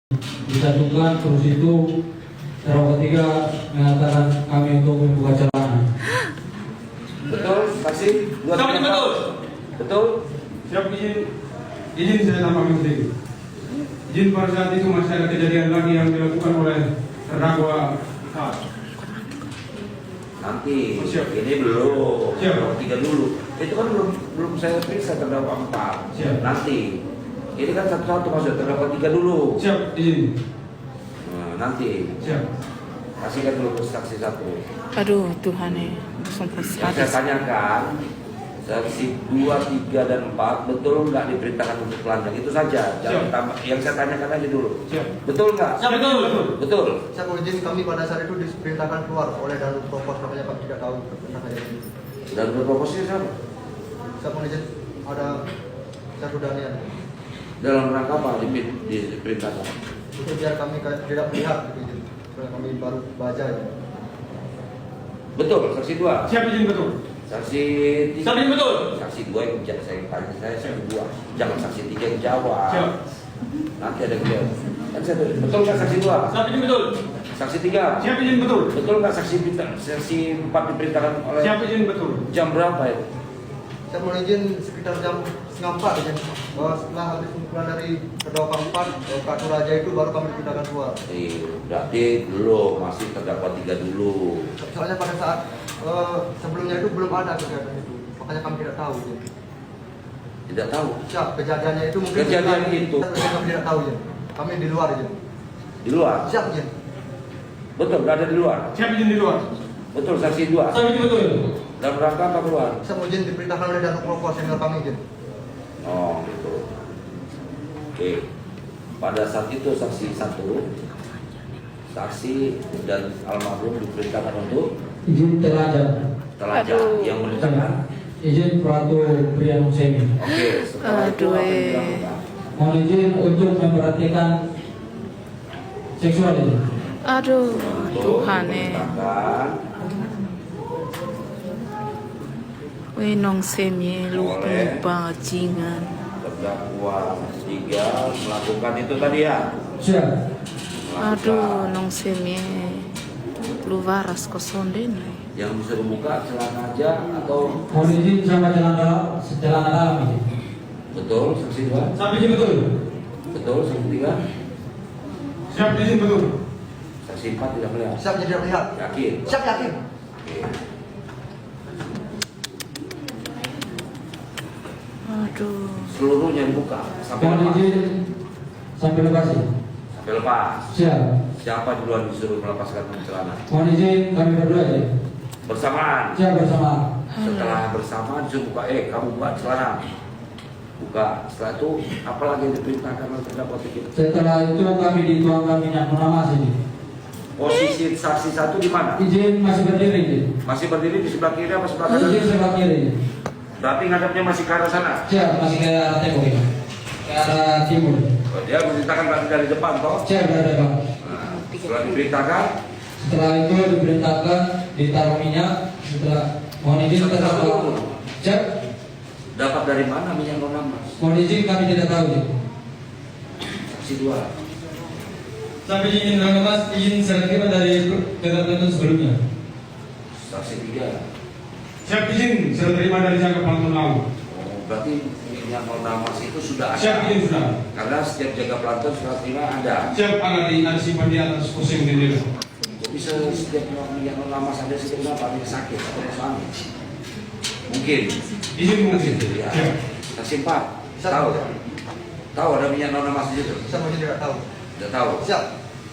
disatukan, terus itu terdakwa ketiga mengatakan kami untuk membuka celana. Betul, saksi? Betul. Betul? Siap, izin saya tambahkan sedikit. Izin pada saat itu masih ada kejadian lagi yang dilakukan oleh terdakwa A. Nanti, Siap. ini belum. Siap. Terdakwa 3 dulu. Itu kan belum saya periksa terdakwa 4. Siap. Nanti. Ini kan satu-satu masuk terdakwa 3 dulu. Siap, izin. Nah, nanti. Siap. Kasihkan dulu ke saksi 1. Aduh Tuhan Yang saya tanyakan, saksi 2, 3, dan 4 betul nggak diperintahkan untuk telanjang? Itu saja. Jangan tambah. Yang saya tanyakan aja dulu. Siap. Betul nggak? Siap, betul. Betul. Saya mau izin kami pada saat itu diperintahkan keluar oleh Danut Propos, makanya kami tidak tahu tentang kejadian itu. Dan berproposisi siapa? Saya mau izin ada satu Daniel. Dalam rangka apa diperintahkan? Itu biar kami tidak melihat gitu izin. Karena kami baru baca ya. Betul, saksi 2. Siap, izin betul. Saksi 3. Siap, izin betul. Saksi 2 yang bijak, saya tanya saksi 2. Jangan saksi 3 yang jawab. Siap. Nanti ada dia. Kan saya betul nggak saksi 2? Siap, izin betul. Saksi 3. Siap, izin betul. Betul nggak saksi 4 diperintahkan oleh Siap, izin betul. jam berapa ya? Saya mau izin sekitar jam 3:30 izin. Bahwa setelah habis kumpulan dari terdakwa 4, Kak Raja itu baru kami dipindahkan keluar. Berarti belum, masih terdakwa 3 dulu. Soalnya pada saat sebelumnya itu belum ada kegiatan itu, makanya kami tidak tahu. Ya. Tidak tahu. Siap, kejadiannya itu mungkin Kejadian itu. kami tidak tahu ya. Kami di luar ya. Di luar. Siap ya. Betul, berada di luar. Siap, izin di luar. Betul, saksi 2. Siap, izin betul. Dalam rangka apa keluar? Saya mau izin diperintahkan oleh Danut Propos senior kami izin. Oh, gitu. Oke. Pada saat itu saksi 1, saksi dan almarhum diperintahkan untuk Izin telanjang. telanjang. Aduh. Yang memerintahkan. Izin Pratu Prianung Semi. Oke, setelah itu apa yang dilakukan? Mohon izin untuk memperhatikan seksual ini. Aduh Untuk Tuhan memerintahkan Wenong semye lupa bajingan. terdakwa 3 melakukan itu tadi ya. Siap. Aduh nong semye lu waras kosonden. Yang bisa dibuka celana aja atau Mohon izin sama celana dalam ini. betul saksi 2? Siap, izin betul. Betul saksi 3? Siap, izin betul. Saksi 4 tidak melihat. Siap jadi tidak melihat. Yakin? Siap yakin. Oke. Aduh. Seluruhnya dibuka sampai Mohon lepas. izin sampai lepas ini. Sampai lepas. Siap. Siapa duluan disuruh melepaskan celana? Mohon izin kami berdua ya. Bersamaan. Siap bersama. Setelah bersamaan disuruh buka, kamu buka celana. Buka. Setelah itu apa lagi yang diperintahkan oleh terdakwa kita? Setelah itu kami dituangkan minyak nama sini. Posisi saksi 1 di mana? Izin masih berdiri izin. Masih berdiri di sebelah kiri apa sebelah kanan? Izin sebelah kiri. Berarti ngadapnya masih ke arah sana. Siap masih ke arah tembok ini. Ke arah timur. Oh, dia memerintahkan berarti dari depan toh. Siap berada bang. Nah, setelah diperintahkan, Setelah itu diperintahkan ditaruh minyak. Setelah mohon izin terdakwa. Siap. dapat dari mana minyak non-namas? Mohon izin kami tidak tahu izin. Saksi 2. Sampai izin mas izin saya terima dari ketentuan sebelumnya. Saksi 3. Siap, izin saya terima dari jaga pelantun laut. Oh, berarti minyak non-namas itu sudah ada. Siap, izin sudah. Karena setiap jaga pelantun surat terima ada. Siap, ada simpan di atas kursi sendiri. Kok bisa setiap minyak non-namas ada setiap apa? Dia sakit atau suami? Mungkin. Izin mungkin. Ya. Siap. Saksi 4. Tahu? Tahu ada minyak non-namas di situ? Saya mau izin tidak tahu. Tidak tahu. Siap.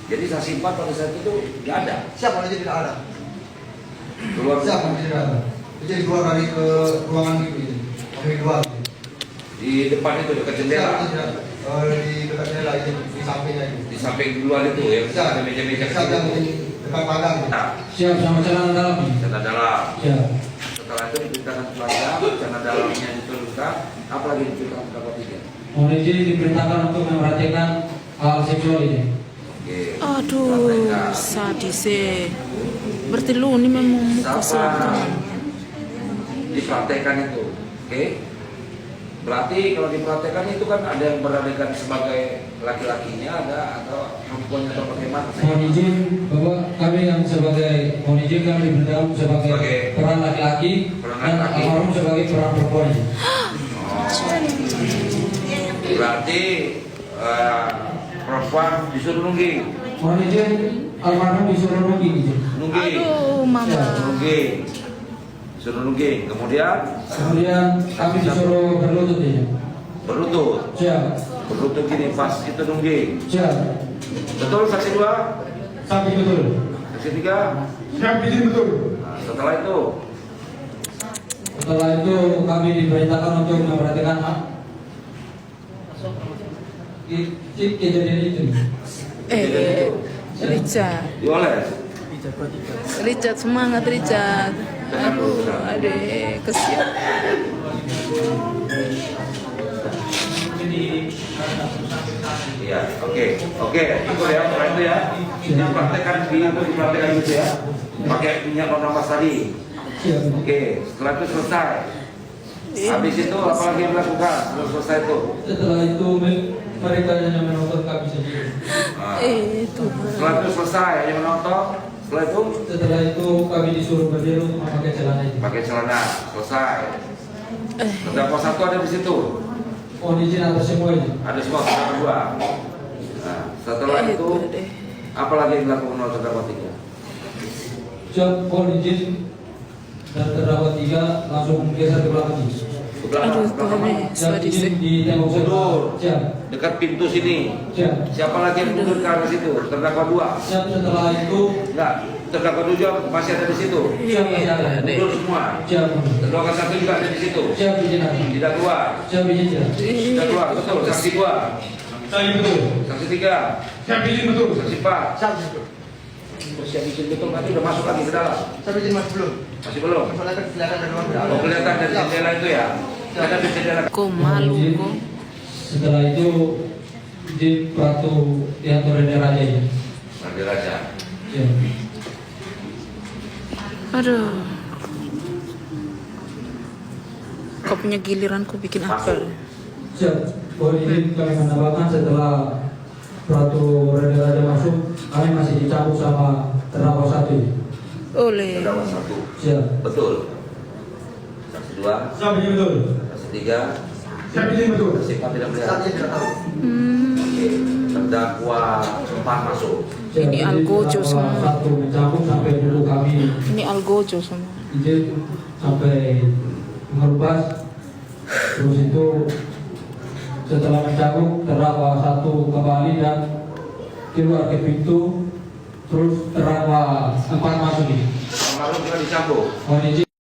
Jadi saksi 4 pada saat itu nggak ada. Siap mau izin tidak ada. Keluar. Siap mau izin tidak ada. Jadi keluar dari ke ruangan itu izin. Kami keluar. Di depan itu dekat Siap jendela. izin tidak ada. Di dekat jendela izin di sampingnya itu. Di samping luar itu ya. Siap. Ada meja-meja Siap yang kecil. izin dekat pagar. Nah, Siap sama celana dalam ini. celana dalam. Siap. Setelah itu diperintahkan telanjang, celana dalamnya diturunkan. Apalagi diperintahkan pendapat 3. Mohon izin diperintahkan untuk memperhatikan hal seksual ini. Oke. Aduh sadis berarti lu ini memang muka selatan. Dipraktekkan itu. Oke. Berarti kalau dipraktekkan itu kan ada yang beradegan sebagai laki-lakinya ada atau perempuannya atau bagaimana? Mohon izin Bapak, kami yang sebagai mohon izin kami diberitahu sebagai peran laki-laki dan almarhum sebagai peran perempuan. Berarti perempuan disuruh nungging. Mohon izin almarhum disuruh nungging. Nungging. Aduh, mama. Nungging. Disuruh nungging. Kemudian Kami disuruh berlutut ya. berlutut. Siap. Berlutut gini pas itu nungging. Siap. Betul saksi 2? Saksi betul. Saksi 3? Siap izin betul. Nah, setelah itu Setelah itu kami diperintahkan untuk memperhatikan kejadian itu. Richard. dioles. Richard, semangat Richard. Aduh, adek, kesian. Iya, oke, ikut ya, setelah itu ya. Kita praktekkan dipraktekkan gitu ya. Pakai minyak non-nafas tadi. Siap. Oke, setelah itu selesai. Habis itu apa lagi yang dilakukan? Setelah selesai itu. Setelah itu mereka hanya menonton kami saja. Nah, Tuhan. setelah itu selesai, hanya menonton. Setelah itu kami disuruh berdiri untuk memakai celana itu. pakai celana. Selesai. Terdakwa 1 ada di situ. Mohon izin atas semuanya. Ada semua terdakwa 2. Nah, setelah itu apa lagi yang dilakukan oleh terdakwa 3? Siap, mohon izin dan terdakwa 3 langsung geser ke belakang. Ke belakang, Aduh, ke belakang. Tuhan. Siap izin di tembok Mundur. Siap. Dekat pintu sini. Siap. Siapa lagi yang mundur ke arah situ? Terdakwa 2. Siap, setelah itu Enggak, terdakwa 7 masih ada di situ. siap masih ada. Mundur semua. Siap. Terdakwa 1 juga ada di situ. Siap izin. Tidak keluar. Siap izin. Siap. Tidak keluar. Betul. Saksi 2. Saya betul. Saksi 3. Siap izin betul. Saksi 4. Siap betul. Siap izin betul. Nanti udah masuk lagi ke dalam. Siap izin mas belum. Masih belum? Soalnya kan kelihatan dari luar. Oh, kelihatan dari jendela itu ya. Ada di jendela. Kok malu Izin. kok. Setelah itu di Pratu Yanto Rene Raja ya. Nanti Raja. Siap. Aduh. Kau punya giliran kau bikin apa? Siap. Mohon izin kami menambahkan setelah Pratu Rene Raja masuk, kami masih dicampur sama terdakwa 1. Oleh. Terdakwa 1. Siap. Betul. Saksi 2. Siap izin betul. Saksi 3. Siap izin betul. Saksi 4 tidak melihat. Saat ini tidak tahu. Oke. Terdakwa 4 masuk. Siap. Ini Izin algojo terdakwa semua. 1 mencampur sampai dulu kami Ini algojo semua. izin sampai mengelupas. Terus itu setelah mencabut terdakwa 1 kembali dan keluar ke pintu. Terus terdakwa 4 masuk ini. Almarhum juga dicambuk. Mohon izin